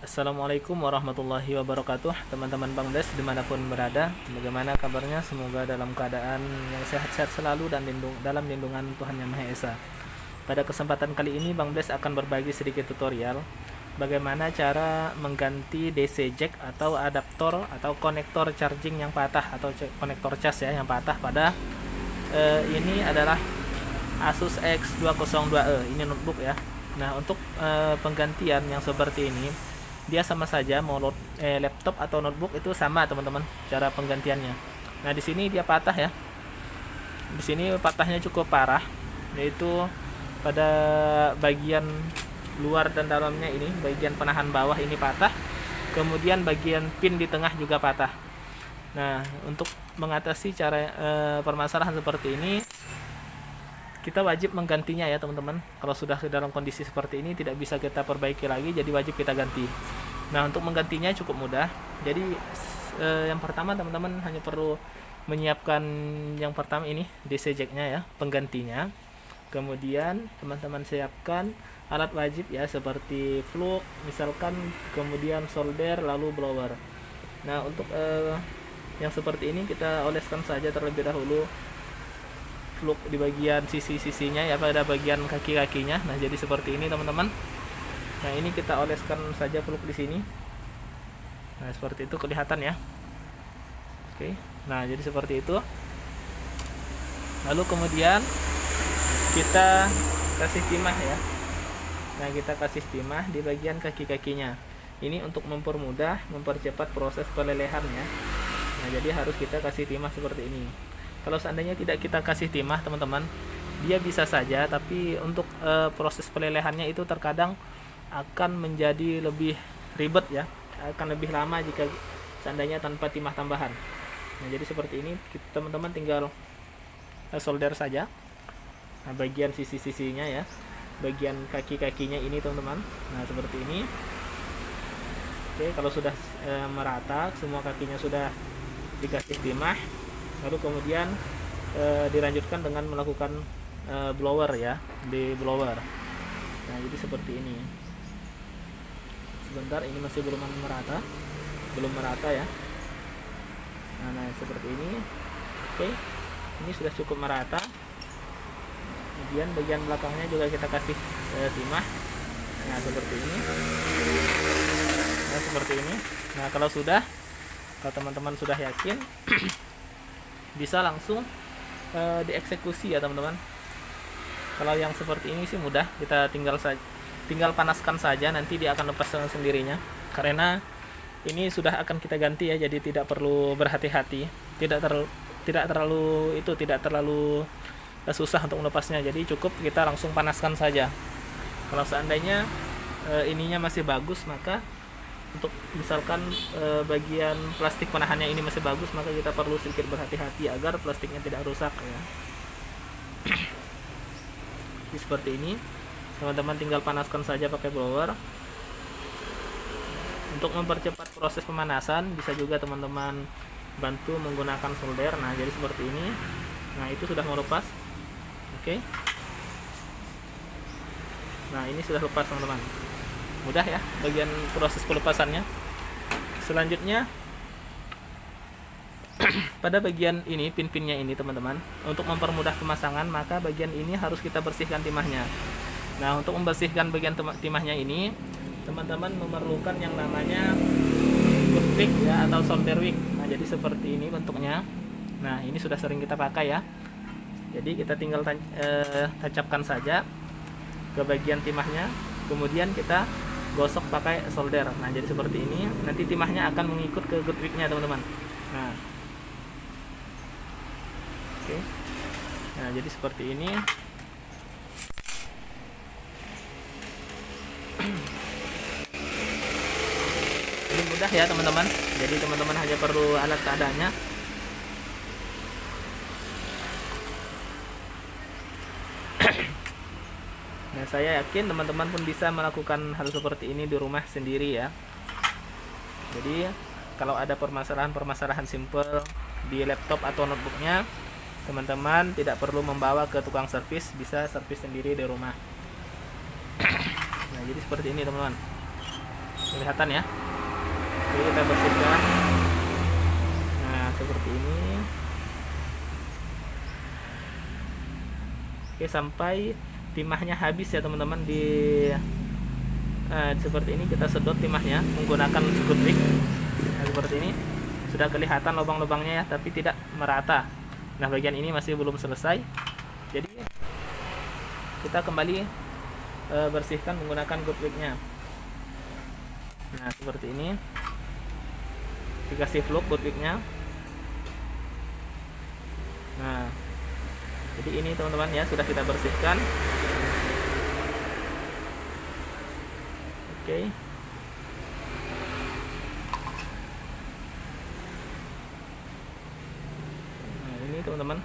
Assalamualaikum warahmatullahi wabarakatuh, teman-teman Bangdes dimanapun berada. Bagaimana kabarnya? Semoga dalam keadaan yang sehat-sehat selalu dan dalam lindungan Tuhan Yang Maha Esa. Pada kesempatan kali ini Bangdes akan berbagi sedikit tutorial bagaimana cara mengganti DC jack atau adaptor atau konektor charging yang patah atau konektor cas ya yang patah pada ini adalah Asus X202E. Ini notebook ya. Nah, untuk penggantian yang seperti ini, dia sama saja mau laptop atau notebook itu sama teman-teman cara penggantiannya. Nah, di sini dia patah ya. Di sini patahnya cukup parah, yaitu pada bagian luar dan dalamnya ini, bagian penahan bawah ini patah. Kemudian bagian pin di tengah juga patah. Nah, untuk mengatasi permasalahan seperti ini, kita wajib menggantinya ya teman-teman. Kalau sudah dalam kondisi seperti ini tidak bisa kita perbaiki lagi, jadi wajib kita ganti. Nah, untuk menggantinya cukup mudah. Jadi yang pertama teman-teman hanya perlu menyiapkan yang pertama ini DC jack-nya ya, penggantinya. Kemudian teman-teman siapkan alat wajib ya seperti flux misalkan, kemudian solder, lalu blower. Nah, untuk yang seperti ini kita oleskan saja terlebih dahulu fluk di bagian sisi-sisinya ya, pada bagian kaki-kakinya. Nah, jadi seperti ini teman-teman. Nah, ini kita oleskan saja fluk di sini. Nah, seperti itu kelihatan ya. Oke. Nah, jadi seperti itu. Lalu kemudian kita kasih timah ya. Nah, kita kasih timah di bagian kaki-kakinya. Ini untuk mempercepat proses pelelehan ya. Nah, jadi harus kita kasih timah seperti ini. Kalau seandainya tidak kita kasih timah teman-teman, dia bisa saja, tapi untuk proses pelelehannya itu terkadang akan menjadi lebih ribet ya, akan lebih lama jika seandainya tanpa timah tambahan. Nah, jadi seperti ini teman-teman tinggal solder saja. Nah, bagian sisi-sisinya ya, bagian kaki-kakinya ini teman-teman. Nah, seperti ini. Oke, kalau sudah merata, semua kakinya sudah dikasih timah, lalu kemudian dilanjutkan dengan melakukan blower ya, di blower. Nah, jadi seperti ini. Sebentar, ini masih belum merata ya. Nah, seperti ini. Oke, ini sudah cukup merata. Kemudian bagian belakangnya juga kita kasih timah. Nah, seperti ini. Nah, seperti ini. Nah, kalau teman-teman sudah yakin bisa langsung dieksekusi ya teman-teman. Kalau yang seperti ini sih mudah, kita tinggal panaskan saja, nanti dia akan lepas dengan sendirinya. Karena ini sudah akan kita ganti ya, jadi tidak perlu berhati-hati, tidak terlalu susah untuk melepasnya. Jadi cukup kita langsung panaskan saja. Kalau seandainya ininya masih bagus, maka untuk misalkan bagian plastik penahannya ini masih bagus, maka kita perlu sedikit berhati-hati agar plastiknya tidak rusak ya. Jadi seperti ini teman-teman, tinggal panaskan saja pakai blower. Untuk mempercepat proses pemanasan bisa juga teman-teman bantu menggunakan solder. Nah, jadi seperti ini. Nah, itu sudah mau lepas. Oke. Nah, ini sudah lepas teman-teman. Mudah ya bagian proses pelepasannya. Selanjutnya pada bagian ini, pin-pinnya ini teman-teman, untuk mempermudah pemasangan, maka bagian ini harus kita bersihkan timahnya. Nah, untuk membersihkan bagian timahnya ini, teman-teman memerlukan yang namanya good wick ya, atau solder wick. Nah, jadi seperti ini bentuknya. Nah, ini sudah sering kita pakai ya. Jadi kita tinggal tancapkan saja ke bagian timahnya, kemudian kita gosok pakai solder. Nah, jadi seperti ini. Nanti timahnya akan mengikut ke good wick-nya teman-teman. Nah, oke. Nah, jadi seperti ini. Ini mudah ya teman-teman. Jadi teman-teman hanya perlu alat seadanya. Nah, saya yakin teman-teman pun bisa melakukan hal seperti ini di rumah sendiri ya. Jadi kalau ada permasalahan simple di laptop atau notebooknya, teman-teman tidak perlu membawa ke tukang servis, bisa servis sendiri di rumah. Nah, jadi seperti ini teman-teman. kelihatan ya. Jadi kita bersihkan. Nah, seperti ini. Oke, sampai timahnya habis ya teman-teman. Seperti ini kita sedot timahnya menggunakan skutrik. Nah, seperti ini sudah kelihatan lubang-lubangnya ya, tapi tidak merata. Nah, bagian ini masih belum selesai. Jadi kita kembali bersihkan menggunakan goodwick-nya. Nah, seperti ini. Dikasih fluk goodwick-nya. Nah, jadi ini teman-teman ya, sudah kita bersihkan. Oke. Nah, ini teman-teman.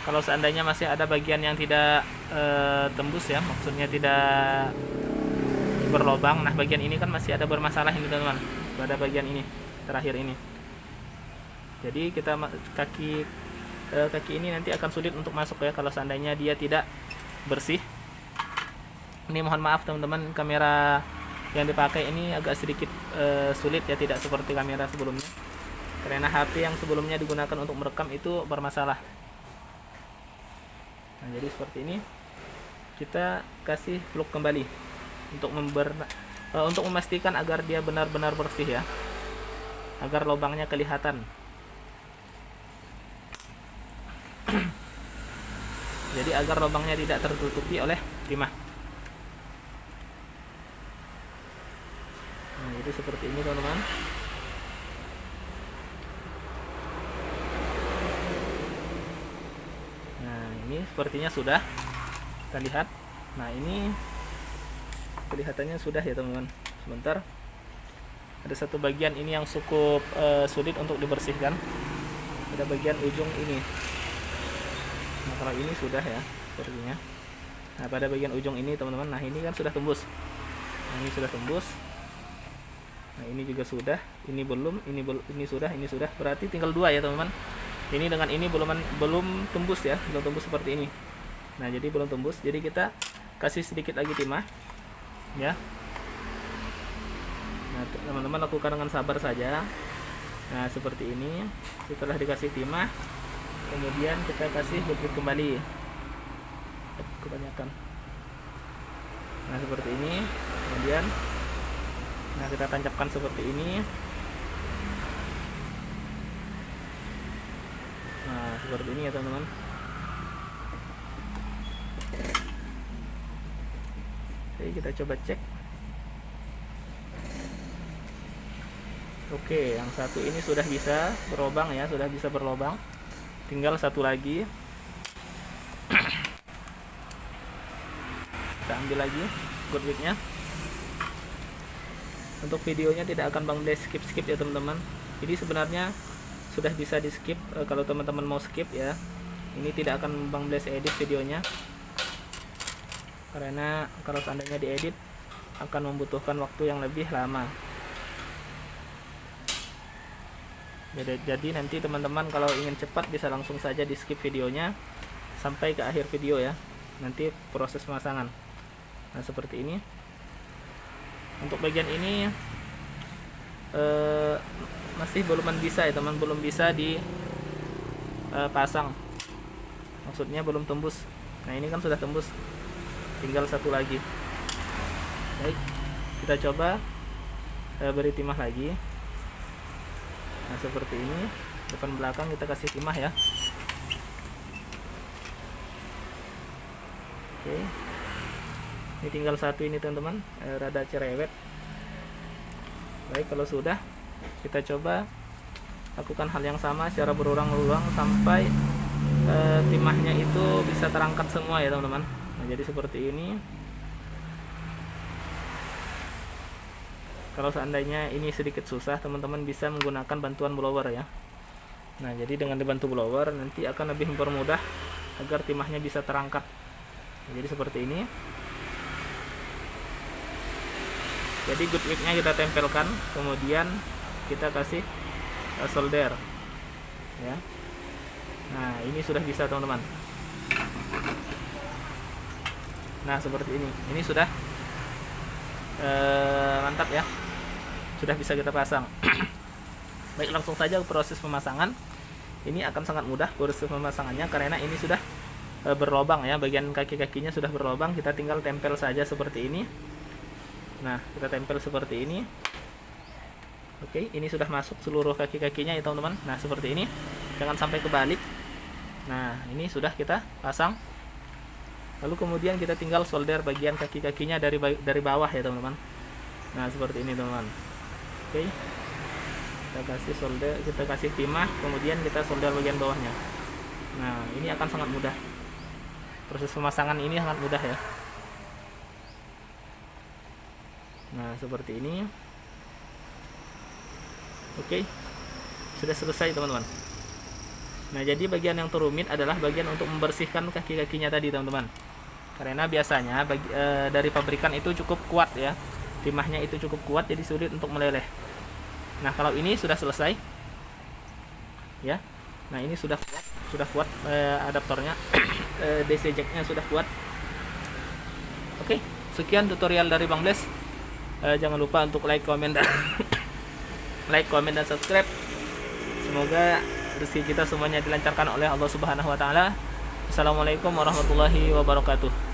Kalau seandainya masih ada bagian yang tidak tembus ya, maksudnya tidak berlobang. Nah, bagian ini kan masih ada bermasalah ini teman-teman. Pada bagian ini, terakhir ini. Jadi kita kaki ini nanti akan sulit untuk masuk ya kalau seandainya dia tidak bersih. Ini mohon maaf teman-teman, kamera yang dipakai ini agak sedikit sulit ya, tidak seperti kamera sebelumnya. Karena HP yang sebelumnya digunakan untuk merekam itu bermasalah. Nah, jadi seperti ini. Kita kasih fluk kembali untuk untuk memastikan agar dia benar-benar bersih ya, agar lubangnya kelihatan. Jadi agar lubangnya tidak tertutupi oleh timah. Nah, jadi seperti ini teman-teman. Nah, ini sepertinya sudah. Kita lihat. Nah, ini kelihatannya sudah ya teman-teman. Sebentar, ada satu bagian ini yang cukup sulit untuk dibersihkan. Ada bagian ujung ini. Nah, kalau ini sudah ya sepertinya. Nah, pada bagian ujung ini teman-teman, nah ini kan sudah tembus. Nah, ini sudah tembus. Nah, ini juga sudah. Ini belum, ini sudah, ini sudah. Berarti tinggal dua ya teman-teman. Ini dengan ini belum tembus ya, belum tembus seperti ini. Nah, jadi belum tembus. Jadi kita kasih sedikit lagi timah. Ya. Nah, teman-teman lakukan dengan sabar saja. Nah, seperti ini. Setelah dikasih timah, kemudian kita kasih goodwick kembali. Kebanyakan. Nah, seperti ini. Kemudian kita tancapkan seperti ini. Nah, seperti ini ya teman-teman. Jadi kita coba cek. Oke, yang satu ini sudah bisa berlobang ya, sudah bisa berlobang. Tinggal satu lagi. Kita ambil lagi goodwick-nya. Untuk videonya tidak akan Bang Bless skip ya teman-teman. Jadi sebenarnya sudah bisa di skip kalau teman-teman mau skip ya. Ini tidak akan Bang Bless edit videonya. Karena kalau seandainya diedit akan membutuhkan waktu yang lebih lama. Jadi nanti teman-teman kalau ingin cepat bisa langsung saja di skip videonya sampai ke akhir video ya. Nanti proses pemasangan. Nah, seperti ini. Untuk bagian ini masih belum bisa ya teman, belum bisa dipasang. Maksudnya belum tembus. Nah, ini kan sudah tembus. Tinggal satu lagi. Baik, kita coba beri timah lagi. Nah, seperti ini. Depan belakang kita kasih timah ya. Oke. Ini tinggal satu ini teman-teman, rada cerewet. Baik, kalau sudah kita coba lakukan hal yang sama secara berulang-ulang sampai timahnya itu bisa terangkat semua ya teman-teman. Nah, jadi seperti ini. Kalau seandainya ini sedikit susah, teman-teman bisa menggunakan bantuan blower ya. Nah, jadi dengan dibantu blower nanti akan lebih mempermudah agar timahnya bisa terangkat. Nah, jadi seperti ini. Jadi goodwick-nya kita tempelkan, kemudian kita kasih solder ya. Nah, ini sudah bisa teman-teman. Nah, seperti ini sudah. Mantap ya, sudah bisa kita pasang. Baik, langsung saja proses pemasangan. Ini akan sangat mudah proses pemasangannya karena ini sudah berlobang ya, bagian kaki-kakinya sudah berlobang, kita tinggal tempel saja seperti ini. Nah, kita tempel seperti ini. Oke, ini sudah masuk seluruh kaki-kakinya ya teman-teman. Nah, seperti ini, jangan sampai kebalik. Nah, ini sudah kita pasang. Lalu kemudian kita tinggal solder bagian kaki-kakinya dari bawah ya teman-teman. Nah, seperti ini teman-teman. Oke, kita kasih solder, kita kasih timah, kemudian kita solder bagian bawahnya. Nah, ini akan sangat mudah. Proses pemasangan ini sangat mudah ya. Nah, seperti ini. Oke, sudah selesai teman-teman. Nah, jadi bagian yang terumit adalah bagian untuk membersihkan kaki-kakinya tadi teman-teman. Karena biasanya dari pabrikan itu cukup kuat ya, timahnya itu cukup kuat, jadi sulit untuk meleleh. Nah, kalau ini sudah selesai ya. Nah, ini sudah kuat adaptornya. DC jacknya sudah kuat. Oke, sekian tutorial dari Bang Bles. Jangan lupa untuk like, komen dan subscribe. Semoga rezeki kita semuanya dilancarkan oleh Allah Subhanahu wa taala. Assalamualaikum warahmatullahi wabarakatuh.